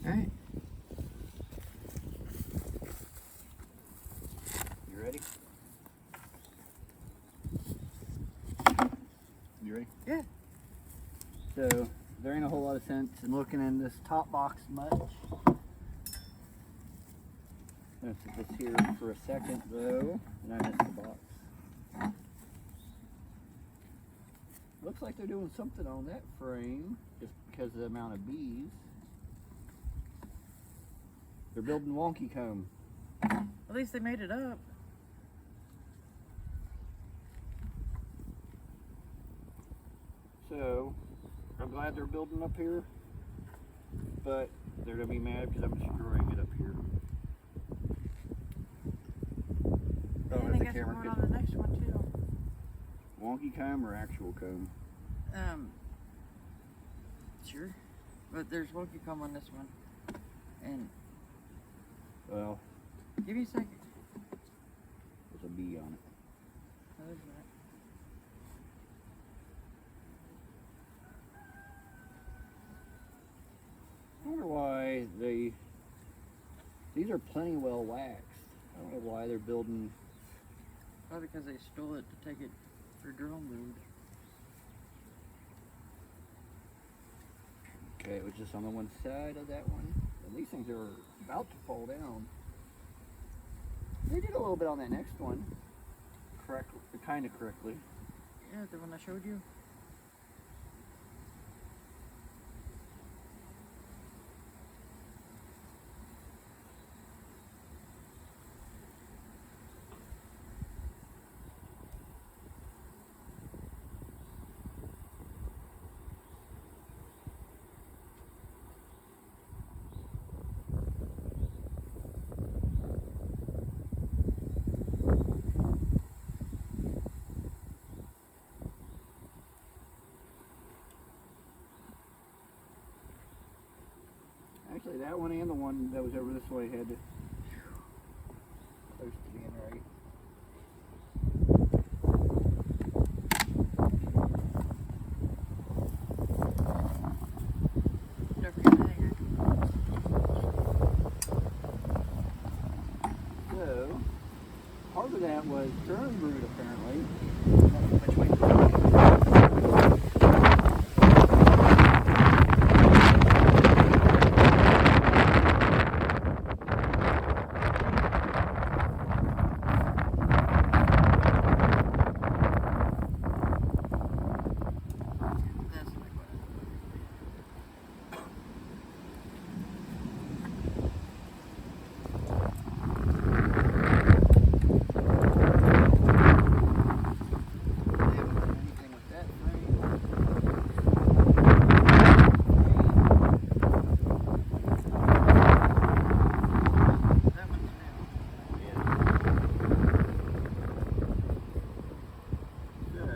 Alright. You ready? You ready? Yeah. So there ain't a whole lot of sense in looking in this top box much. I'm gonna sit this here for a second though, and I missed the box. Looks like they're doing something on that frame just because of the amount of bees. They're building wonky comb. At least they made it up. So I'm glad they're building up here, but they're gonna be mad because I'm destroying it up here. And I guess we're going on the next one too. Wonky comb or actual comb? Sure. But there's wonky comb on this one. And Well, give me a second. there's a bee on it. Oh, there's that. I wonder why these are plenty well waxed. I don't know why they're building. Probably because they stole it to take it for drone mood. Okay, it was just on the one side of that one. And these things are about to fall down. They did a little bit on that next one. Kind of correctly. Yeah, the one I showed you. Actually, that one and the one that was over this way had close to being right. Don't forget the hanger. So, part of that was drone brood apparently. Which way? That's like what. They haven't done anything with that frame. That one's now. So,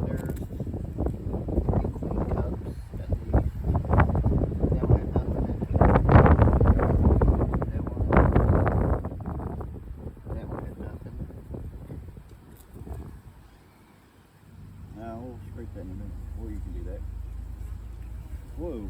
there's three queen cups at least. That one had nothing in it. That one had nothing. No, we'll scrape that in a minute. Or you can do that. Whoa.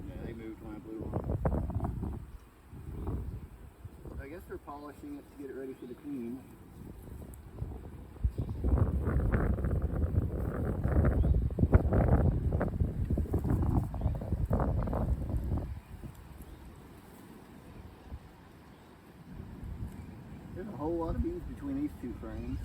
Yeah, they moved when I blew on. I guess they're polishing it to get it ready for the queen. There's a whole lot of bees between these two frames.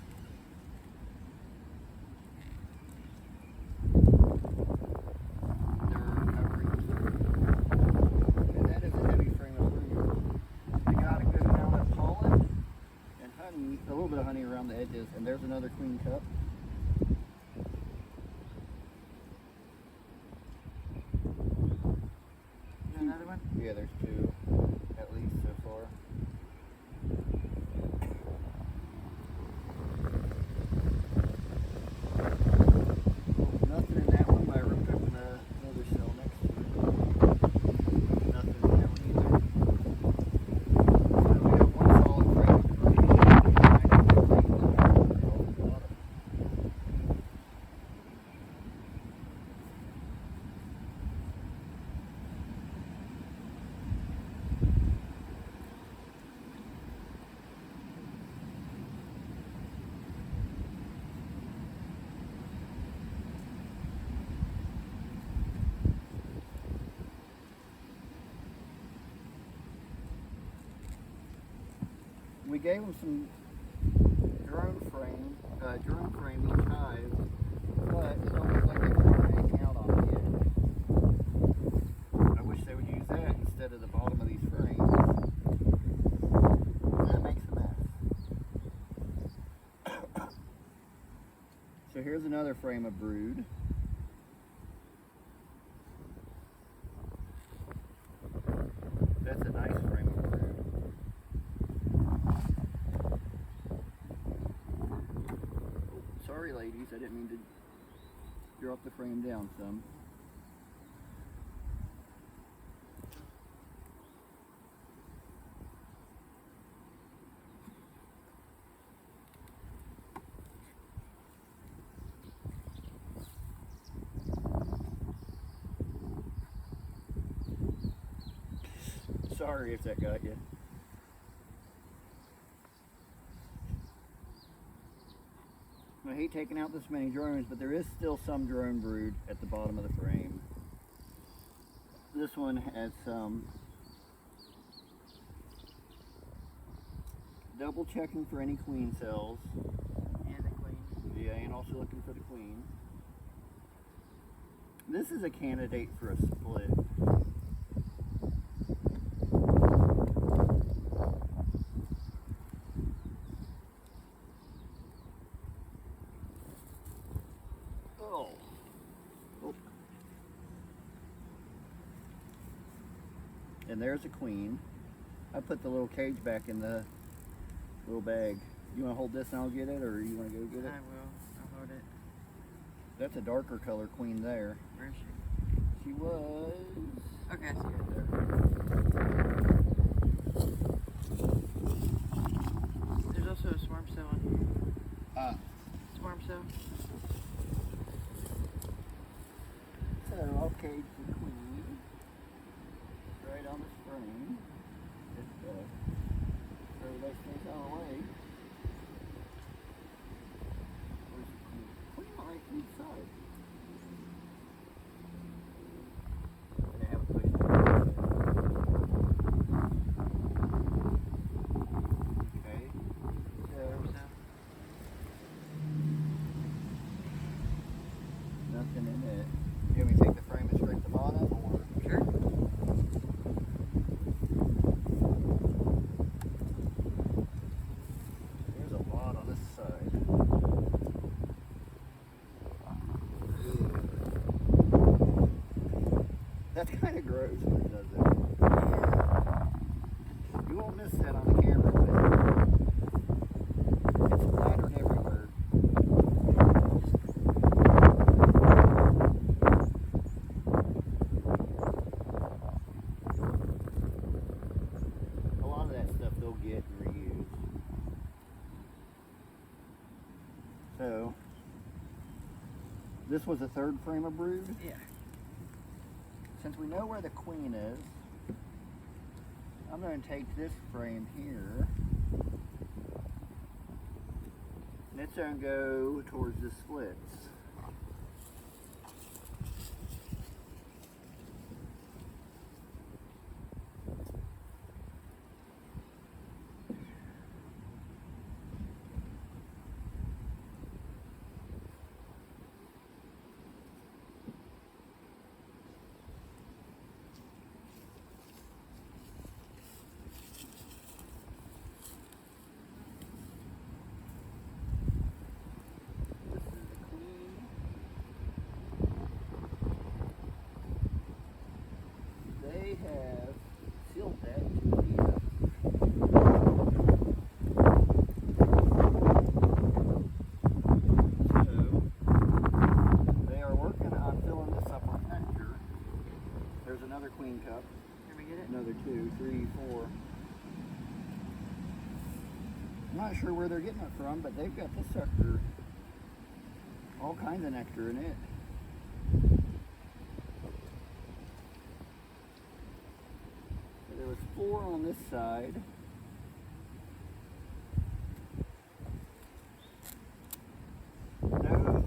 a little bit of honey around the edges, and there's another queen cup. Is there another one? Yeah, there's two, at least so far. Nothing in that one, but I ripped open another cell next to it. Nothing in that one either. So we got one solid frame of we gave them some drone frame each hive, but it don't look like they've taken anything out on it yet. I wish they would use that instead of the bottom of these frames. That makes a mess. So here's another frame of brood. That's a nice frame of brood. Sorry ladies, I didn't mean to drop the frame down some. Sorry if that got you. I hate taking out this many drones, but there is still some drone brood at the bottom of the frame. This one has some. Double checking for any queen cells. And the queen. Yeah, and also looking for the queen. This is a candidate for a split. And there's a queen. I put the little cage back in the little bag. You want to hold this and I'll get it, or you want to go get it? I will. I'll hold it. That's a darker color queen there. Where is she? She was... Okay, I see her. right there. There's also a swarm cell in here. Swarm cell. So I'll cage the queen right on this frame. Just everybody stays out of the way. Where's the queen? Queen right inside. And I haven't pushed it. Okay. Swarm So cell. nothing in it. You want me to take the frame and scrape the bottom, or? Sure. There's a lot on this side. That's kind of gross when it does that. You won't miss that on the camera, but it's splattered everywhere. A lot of that stuff they'll get and reuse. So, this was a third frame of brood. Yeah. Since we know where the queen is, I'm going to take this frame here, and it's going to go towards the splits. 3, 4. I'm not sure where they're getting it from, but they've got this sucker all kinds of nectar in it. So there was 4 on this side. No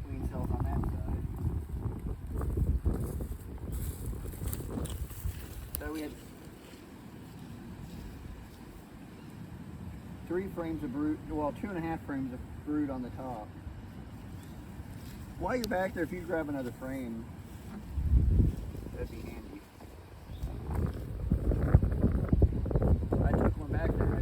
queen cells on that side. So we had 3 frames of brood, well, 2.5 frames of brood on the top. While you're back there, if you grab another frame, that'd be handy. I took one back there.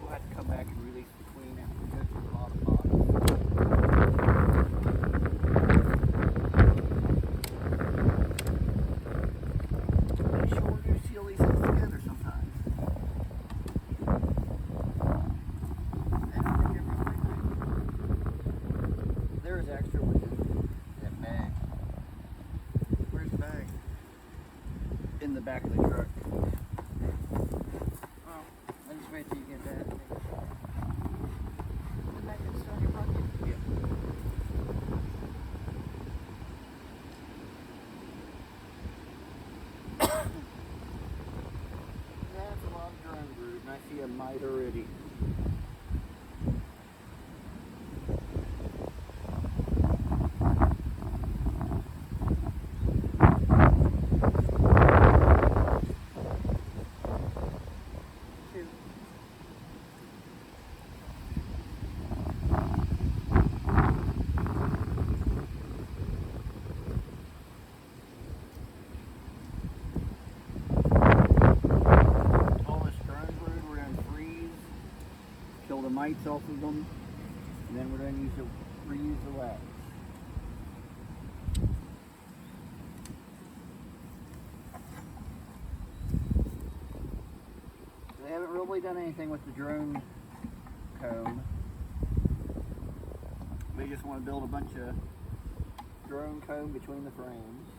We'll have to come back and release the queen after we go through the bottom box. They sure do seal these things together sometimes. There is extra within that bag. Where's the bag? In the back of the truck. Oh, I'll just wait till you get that. The bag is still in your pocket. Yeah. That's a lot of drone brood, and I see a mite already. Two. All this drone brood we're going to freeze, kill the mites off of them, and then we're going to reuse the wax. They haven't really done anything with the drone comb. They just want to build a bunch of drone comb between the frames.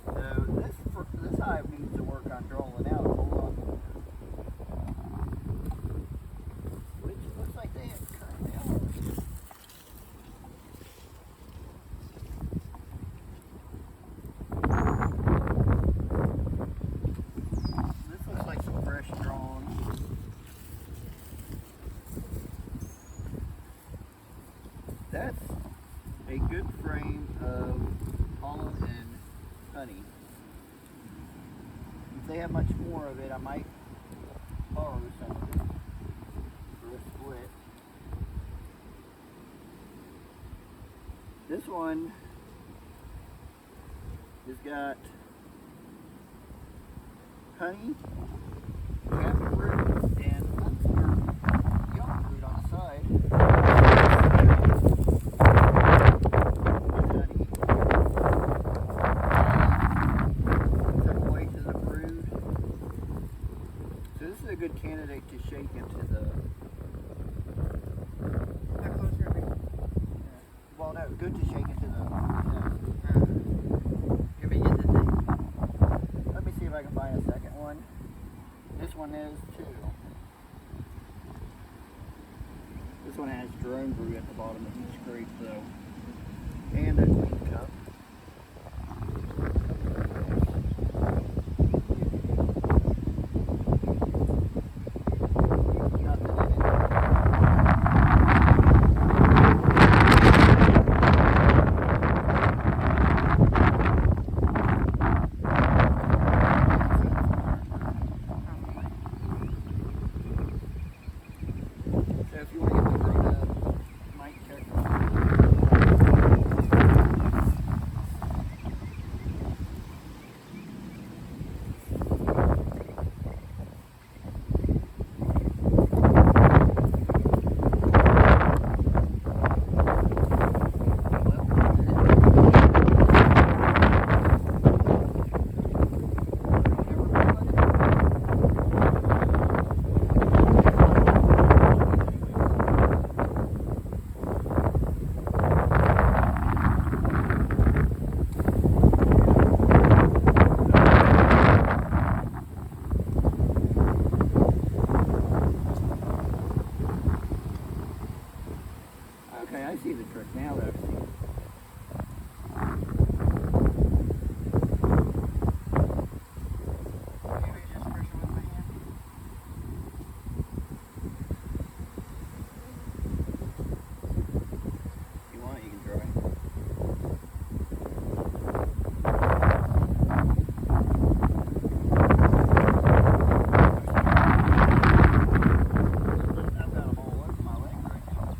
So this hive needs to work on drawing out a whole lot more. Which looks like they have currently are. This looks like some fresh drawn. That's a good frame of pollen and honey. If they have much more of it, I might borrow some of it for a split. This one has got honey, half a brood, and young brood on the side. A good candidate to shake into the. How close are we? Well, no, good to shake into the. Give me the thing. Let me see if I can find a second one. This one is too. This one has drone brew at the bottom of each crate, though, and a queen cup. So if you want to get the Verona mic check. Okay, I see the trick now that I've seen it. Maybe just brush it with my hand. If you want it, you can try. I've got a whole lot in my leg right now.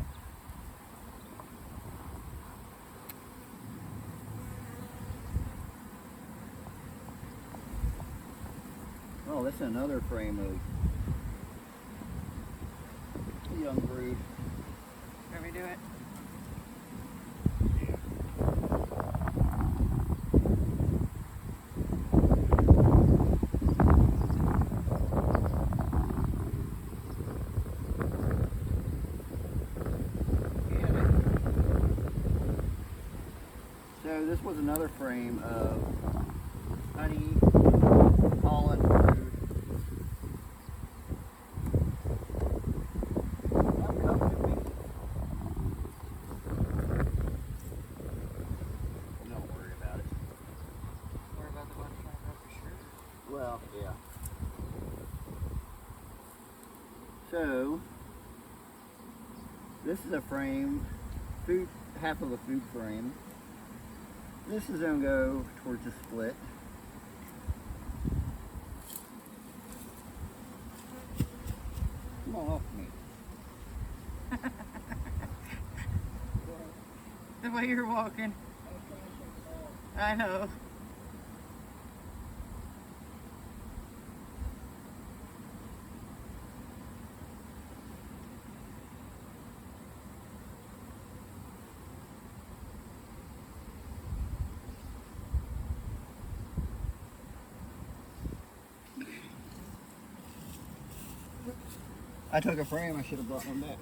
Oh, that's another frame of young brood. Let me do it. So this was another frame of honey, pollen brood. I'm covered in bees. Don't worry about it. Worry about the one trying up your shirt. Well, yeah. So this is a frame, half of a food frame. This is going to go towards the split. Come on off me. The way you're walking. I know. I took a frame, I should have brought one back.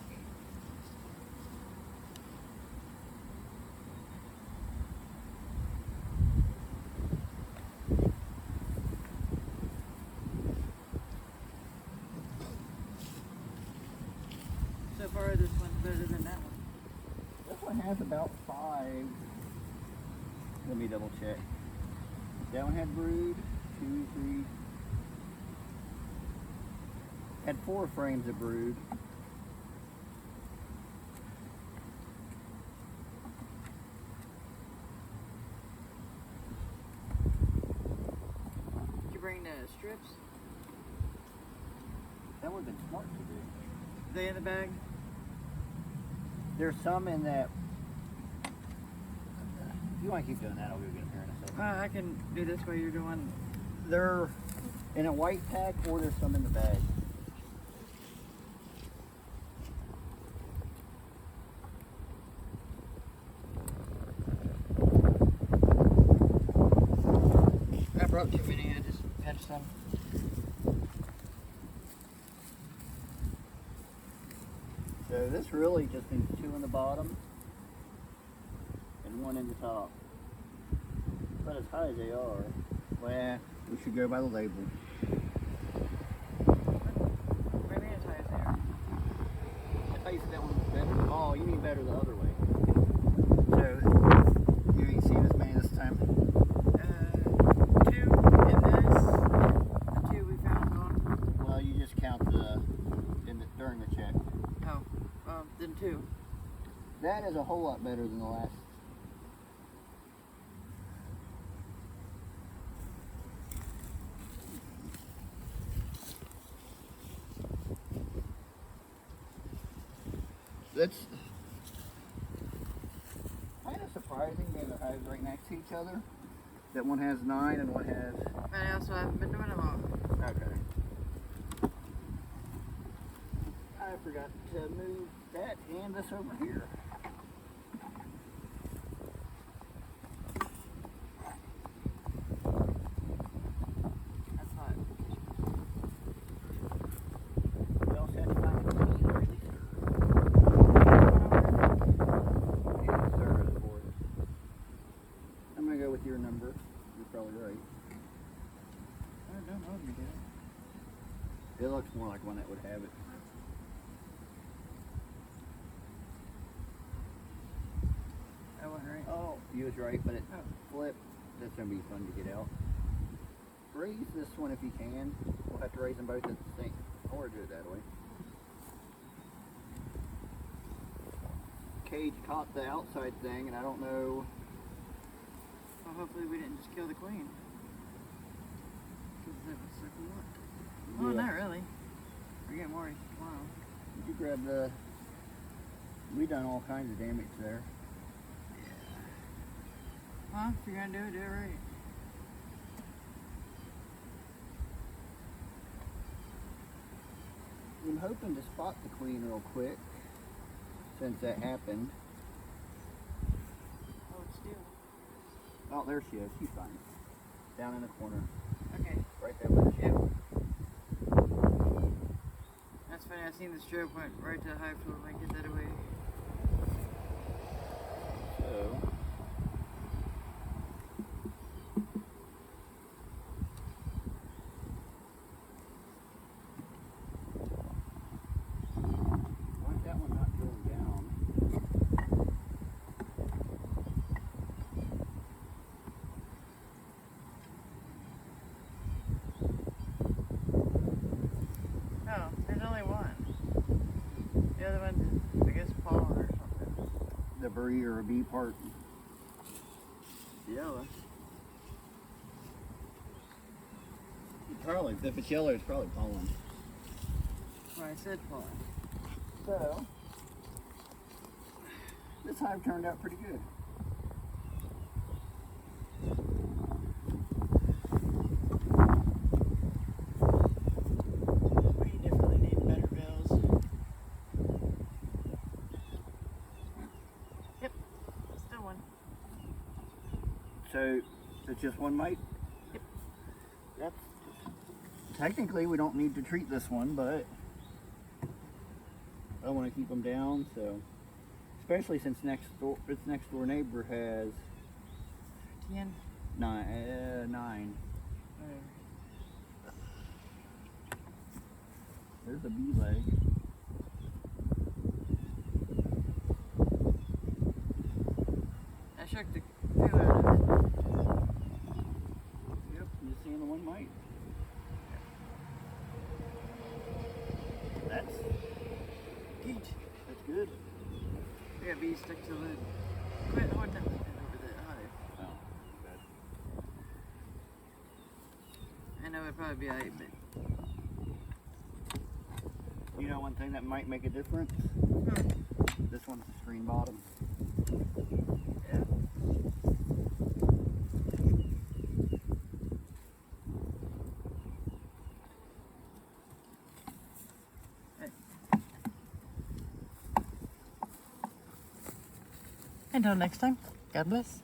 So far, this one's better than that one. This one has about 5. Let me double check. That one had brood, 2, 3. Had 4 frames of brood. Did you bring the strips? That would have been smart to do. They in the bag? There's some in that. If you want to keep doing that, I'll go get them here in a second. I can do this while you're doing. They're in a white pack, or there's some in the bag. I brought too many. I just had some. So this really just needs 2 in the bottom and 1 in the top. But as high as they are, well, we should go by the label. Maybe as high as they are. I thought you said that one was better. Oh, you mean better the other way. So, you ain't seen as many this time. 2 in this. The 2 we found on. Well, you just count during the check. Oh, then 2. That is a whole lot better than the last. That's kind of surprising being the hives right next to each other. That one has 9 and one has. I also haven't been doing them all. Okay. I forgot to move that and this over here. That's hot. We also had to find a clean or releaser. Yeah, third or fourth. I'm gonna go with your number. You're probably right. I don't know if you did it. It looks more like one that would have it. view is right, but it Oh. flip. That's gonna be fun to get out. Raise this one if you can. We'll have to raise them both at the same, or do it that way. Cage caught the outside thing, and I don't know. Well, hopefully we didn't just kill the queen. Because that was like what? Well, Yeah. not really. We're getting worried. Wow. Did you grab the? We done all kinds of damage there. Well, if you're gonna do it right. I'm hoping to spot the queen real quick, since that happened. Oh, it's still. Oh, there she is. She's fine. Down in the corner, Okay. right there with the Yep. ship. That's funny. I seen the strobe went right to the high floor. Might get that away. So. Why is that one not going down? Oh, there's only one. The other one, I guess, fallen or something. The B or a B part. Yellow. Probably, if it's yellow, it's probably pollen. Well, I said fallen. So, this hive turned out pretty good. We definitely need better bills. Yep. Still one. So, it's just one mite? Yep. That's technically we don't need to treat this one, but I want to keep them down, so especially since its next door neighbor has 10. nine. There's a bee leg. I shook the poo out of it. Yep, I'm just seeing the one mite. That's good. We got bees stuck to the lid. Quit holding that lid over the hive. Oh, I know it'd probably be alright, but you know one thing that might make a difference? This one's the screen bottom. yeah. Until next time, God bless.